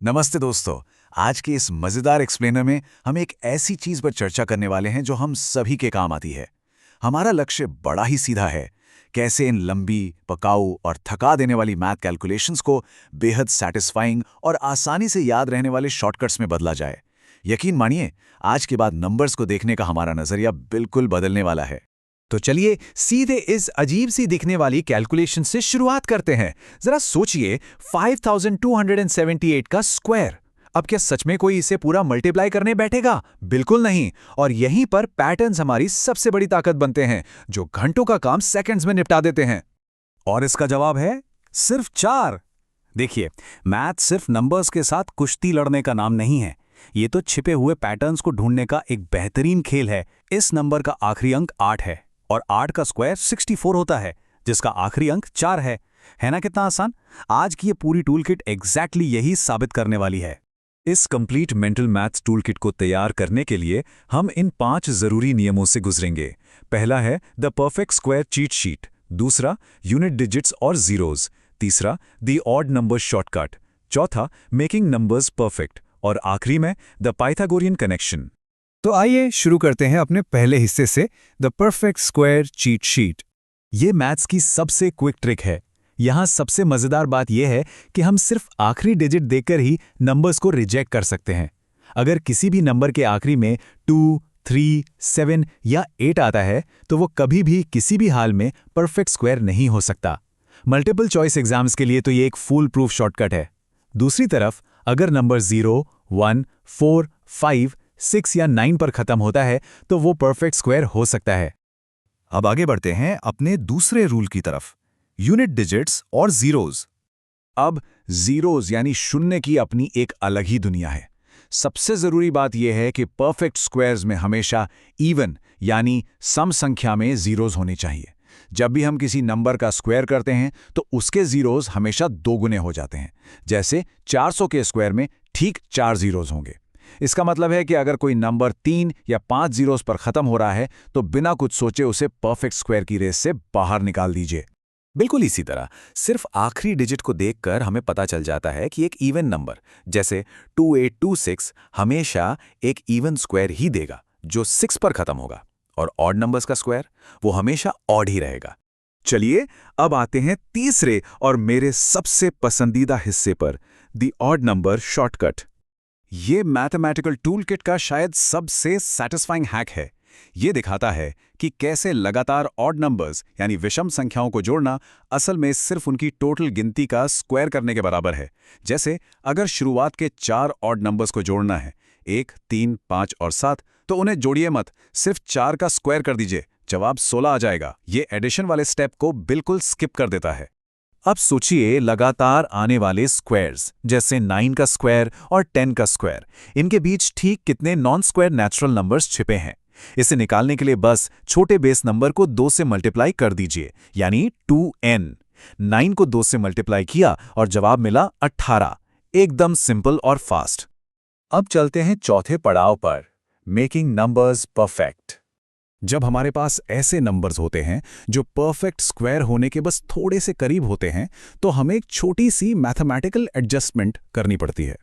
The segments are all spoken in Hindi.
नमस्ते दोस्तों। आज के इस मजेदार एक्सप्लेनर में हम एक ऐसी चीज पर चर्चा करने वाले हैं जो हम सभी के काम आती है। हमारा लक्ष्य बड़ा ही सीधा है, कैसे इन लंबी, पकाऊ और थका देने वाली मैथ कैलकुलेशंस को बेहद सैटिस्फाइंग और आसानी से याद रहने वाले शॉर्टकट्स में बदला जाए। यकीन मानिए, आज के बाद नंबर्स को देखने का हमारा नजरिया बिल्कुल बदलने वाला है। तो चलिए सीधे इस अजीब सी दिखने वाली कैलकुलेशन से शुरुआत करते हैं। जरा सोचिए 5278 का स्क्वायर। अब क्या सच में कोई इसे पूरा मल्टीप्लाई करने बैठेगा? बिल्कुल नहीं। और यहीं पर पैटर्न्स हमारी सबसे बड़ी ताकत बनते हैं, जो घंटों का काम सेकंड्स में निपटा देते हैं। और इसका जवाब है सिर्फ 4। देखिए, मैथ सिर्फ नंबर्स के साथ कुश्ती लड़ने का नाम नहीं है। ये तो छिपे हुए पैटर्न्स को ढूंढने का एक बेहतरीन खेल है। इस नंबर का आखिरी अंक 8 है और 8 का स्क्वायर 64 होता है, जिसका आखिरी अंक 4 है ना? कितना आसान। आज की ये पूरी टूलकिट एग्जैक्टली यही साबित करने वाली है। इस कंप्लीट मेंटल मैथ्स टूलकिट को तैयार करने के लिए हम इन 5 जरूरी नियमों से गुजरेंगे। पहला है the perfect square cheat sheet, दूसरा यूनिट डिजिट्स और जीरोज, तीसरा द ऑड नंबर शॉर्टकट, चौथा मेकिंग नंबर्स परफेक्ट और आखिरी में द पाइथागोरियन कनेक्शन। तो आइए शुरू करते हैं अपने पहले हिस्से से, the perfect square cheat sheet. ये मैथ्स की सबसे क्विक ट्रिक है। यहाँ सबसे मजेदार बात यह है कि हम सिर्फ आखिरी डिजिट देखकर ही नंबर्स को रिजेक्ट कर सकते हैं। अगर किसी भी नंबर के आखिरी में 2, 3, 7 या 8 आता है तो वो कभी भी किसी भी हाल में परफेक्ट स्क्वायर नहीं हो सकता। मल्टीपल चॉइस एग्जाम्स के लिए तो ये एक फुल प्रूफ शॉर्टकट है। दूसरी तरफ अगर नंबर 0, 1, 4, 5, 6 या 9 पर खत्म होता है तो वो परफेक्ट स्क्वायर हो सकता है। अब आगे बढ़ते हैं अपने दूसरे रूल की तरफ, यूनिट डिजिट्स और जीरोज। अब जीरोज यानी शून्य की अपनी एक अलग ही दुनिया है। सबसे जरूरी बात यह है कि परफेक्ट स्क्वायर्स में हमेशा इवन यानी सम संख्या में जीरोज होने चाहिए। जब भी हम किसी नंबर का स्क्वायर करते हैं तो उसके जीरोज हमेशा दोगुने हो जाते हैं। जैसे 400 के स्क्वायर में ठीक 4 जीरोज होंगे। इसका मतलब है कि अगर कोई नंबर 3 या 5 जीरोज पर खत्म हो रहा है तो बिना कुछ सोचे उसे परफेक्ट स्क्वायर की रेस से बाहर निकाल दीजिए। बिल्कुल इसी तरह सिर्फ आखिरी डिजिट को देखकर हमें पता चल जाता है कि एक इवन नंबर जैसे 2826 हमेशा एक इवन स्क्वायर ही देगा जो 6 पर खत्म होगा, और ऑड नंबर्स का स्क्वायर वो हमेशा ऑड ही रहेगा। चलिए अब आते हैं तीसरे और मेरे सबसे पसंदीदा हिस्से पर, द ऑड नंबर शॉर्टकट। ये मैथमेटिकल टूलकिट का शायद सबसे सैटिस्फाइंग हैक है। ये दिखाता है कि कैसे लगातार ऑड नंबर्स यानी विषम संख्याओं को जोड़ना असल में सिर्फ उनकी टोटल गिनती का स्क्वायर करने के बराबर है। जैसे अगर शुरुआत के 4 ऑड नंबर्स को जोड़ना है, 1, 3, 5 और 7, तो उन्हें जोड़िए मत, सिर्फ 4 का स्क्वायर कर दीजिए, जवाब 16 आ जाएगा। ये एडिशन वाले स्टेप को बिल्कुल स्किप कर देता है। अब सोचिए लगातार आने वाले स्क्वायर्स जैसे 9 का स्क्वायर और 10 का स्क्वायर, इनके बीच ठीक कितने नॉन स्क्वायर नेचुरल नंबर्स छिपे हैं। इसे निकालने के लिए बस छोटे बेस नंबर को 2 से मल्टीप्लाई कर दीजिए, यानी 2n। 9 को 2 से मल्टीप्लाई किया और जवाब मिला 18। एकदम सिंपल और फास्ट। अब चलते हैं चौथे पड़ाव पर, मेकिंग नंबर्स परफेक्ट। जब हमारे पास ऐसे नंबर्स होते हैं जो परफेक्ट स्क्वायर होने के बस थोड़े से करीब होते हैं तो हमें एक छोटी सी मैथमेटिकल एडजस्टमेंट करनी पड़ती है।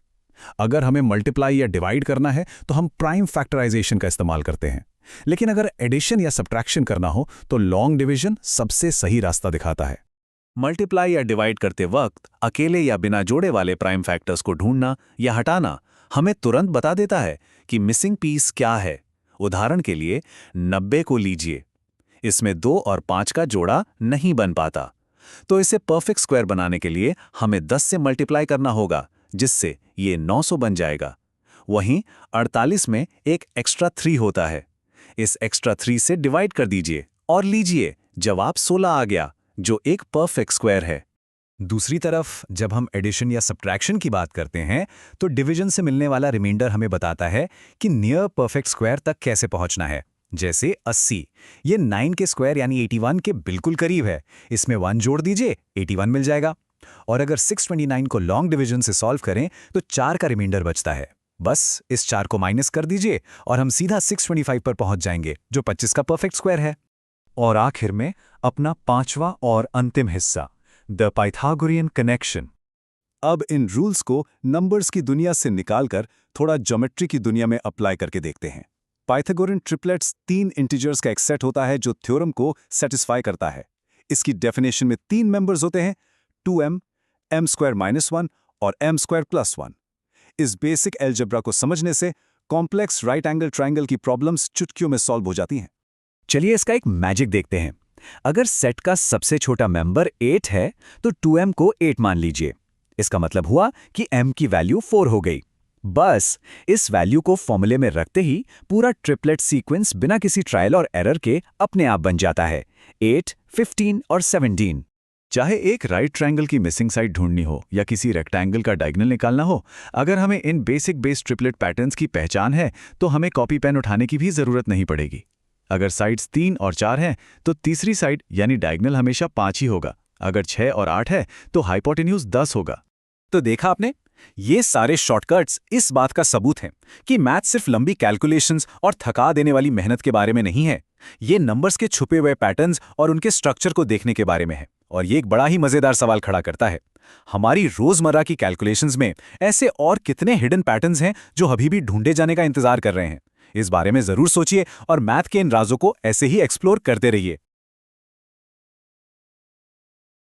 अगर हमें मल्टीप्लाई या डिवाइड करना है तो हम प्राइम फैक्टराइजेशन का इस्तेमाल करते हैं, लेकिन अगर एडिशन या सब्ट्रैक्शन करना हो तो लॉन्ग डिवीजन सबसे सही रास्ता दिखाता है। मल्टीप्लाई या डिवाइड करते वक्त अकेले या बिना जोड़े वाले प्राइम फैक्टर्स को ढूंढना या हटाना हमें तुरंत बता देता है कि मिसिंग पीस क्या है। उदाहरण के लिए 90 को लीजिए, इसमें 2 और 5 का जोड़ा नहीं बन पाता, तो इसे परफेक्ट स्क्वायर बनाने के लिए हमें 10 से मल्टीप्लाई करना होगा, जिससे ये 900 बन जाएगा। वहीं 48 में एक एक्स्ट्रा 3 होता है, इस एक्स्ट्रा 3 से डिवाइड कर दीजिए और लीजिए जवाब 16 आ गया, जो एक परफेक्ट स्क्वायर है। दूसरी तरफ जब हम एडिशन या सब्ट्रैक्शन की बात करते हैं तो डिवीजन से मिलने वाला रिमाइंडर हमें बताता है कि नियर परफेक्ट स्क्वायर तक कैसे पहुंचना है। जैसे 80, ये 9 के स्क्वायर यानी 81 के बिल्कुल करीब है, इसमें 1 जोड़ दीजिए, 81 मिल जाएगा। और अगर 629 को लॉन्ग डिवीजन से सॉल्व करें तो 4 का रिमाइंडर बचता है, बस इस 4 को माइनस कर दीजिए और हम सीधा 625 पर पहुंच जाएंगे, जो 25 का परफेक्ट स्क्वायर है। और आखिर में अपना 5वां और अंतिम हिस्सा, द पाइथागोरियन कनेक्शन। अब इन रूल्स को नंबर्स की दुनिया से निकालकर थोड़ा ज्योमेट्री की दुनिया में अप्लाई करके देखते हैं। पाइथागोरन ट्रिपलेट्स 3 इंटीजर्स का एक सेट होता है जो थ्योरम को सेटिस्फाई करता है। इसकी डेफिनेशन में 3 मेंबर्स होते हैं, 2m, m² - 1 और m² + 1। इस बेसिक अलजेब्रा को समझने से कॉम्प्लेक्स राइट एंगल ट्रायंगल की प्रॉब्लम्स चुटकियों में सॉल्व हो जाती हैं। चलिए इसका एक मैजिक देखते हैं। अगर सेट का सबसे छोटा मेंबर 8 है तो 2m को 8 मान लीजिए। इसका मतलब हुआ कि m की वैल्यू 4 हो गई। बस इस वैल्यू को फॉर्मूले में रखते ही पूरा ट्रिपलेट सीक्वेंस बिना किसी ट्रायल और एरर के अपने आप बन जाता है, 8, 15 और 17। चाहे एक राइट ट्रायंगल की मिसिंग साइड ढूंढनी हो या किसी रेक्टेंगल का डायगोनल निकालना हो, अगर हमें इन बेसिक बेस ट्रिपलेट पैटर्न्स की पहचान है तो हमें कॉपी पेन उठाने की भी जरूरत नहीं पड़ेगी। अगर साइड्स 3 और 4 हैं तो तीसरी साइड यानी डायगोनल हमेशा 5 ही होगा। अगर 6 और 8 है तो हाइपोटेन्यूज 10 होगा। तो देखा आपने, ये सारे शॉर्टकट्स इस बात का सबूत हैं कि मैथ सिर्फ लंबी कैलकुलेशंस और थका देने वाली मेहनत के बारे में नहीं है। ये नंबर्स के छुपे हुए पैटर्न्स और उनके स्ट्रक्चर को देखने के बारे में है। और ये एक बड़ा ही मजेदार सवाल खड़ा करता है, हमारी रोजमर्रा की कैलकुलेशंस में ऐसे और कितने हिडन पैटर्न्स हैं जो अभी भी ढूंढे जाने का इंतजार कर रहे हैं। इस बारे में जरूर सोचिए और मैथ के इन राजों को ऐसे ही एक्सप्लोर करते रहिए।